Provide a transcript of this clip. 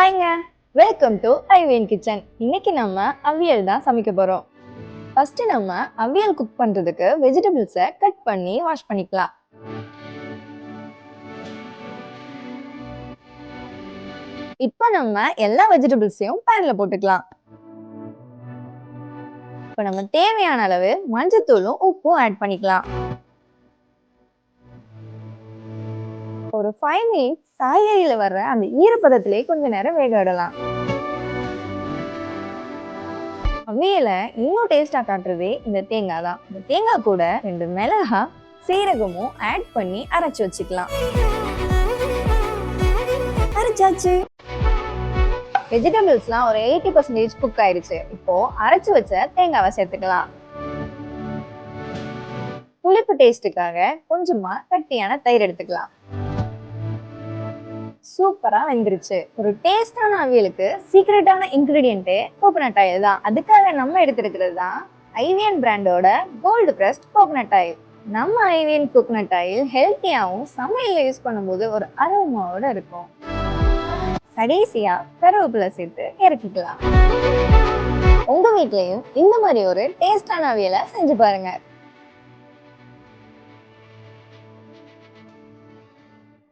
ஹாய்ங்க, welcome to ஐவியன் kitchen. இன்னைக்கு நம்ம அவியல் தான் சமைக்க போறோம். ஃபர்ஸ்ட் நம்ம அவியல் குக் பண்றதுக்கு வெஜிடபிள்ஸை கட் பண்ணி வாஷ் பண்ணிக்கலாம். இப்போ நம்ம எல்லா வெஜிடபிள்ஸையும் பேன்ல போட்டுக்கலாம். இப்போ நம்ம தேவையான அளவு மஞ்சத்தூளும் உப்பும் ஆட் பண்ணிக்கலாம். ஒரு 5 மினிட்ஸ் காய்கறியில வர்ற அந்த ஈரப்பதத்திலே கொஞ்ச நேரம் வேக விடலாம். அவியலை இன்னும் டேஸ்டா காட்டுறதே இந்த தேங்காய் தான். இந்த தேங்காய் கூட 2 மிளகா சீரகமும் ஆட் பண்ணி அரைச்சு வச்சுக்கலாம். அரைச்சாச்சு. வெஜிடபிள்ஸ்லாம் ஒரு 80% குக் ஆயிடுச்சு. இப்போ அரைச்சு வச்ச தேங்காவை சேர்த்துக்கலாம். புளிப்பு டேஸ்டுக்காக கொஞ்சமா கட்டியான தயிர் எடுத்துக்கலாம். சூப்பரா வெந்துருச்சு. ஒரு டேஸ்டான அவியலுக்கு சீக்ரெட்டான இன்கிரீடியன்ட்டே கோகனட் ஆயில் தான். அதுக்காக நம்ம எடுத்துருக்கிறது தான் ஐவியன் பிராண்டோட கோல்டு பிரஸ்ட் கோகனட் ஆயில். நம்ம ஐவியன் கோகனட் ஆயில் ஹெல்த்தியாகவும் சமையல்ல யூஸ் பண்ணும்போது ஒரு அரோமாவோட இருக்கும். கடைசியா கருவேப்பிலை சேர்த்து இறக்கிக்கலாம். உங்க வீட்லயும் இந்த மாதிரி ஒரு டேஸ்டான அவியலை செஞ்சு பாருங்க.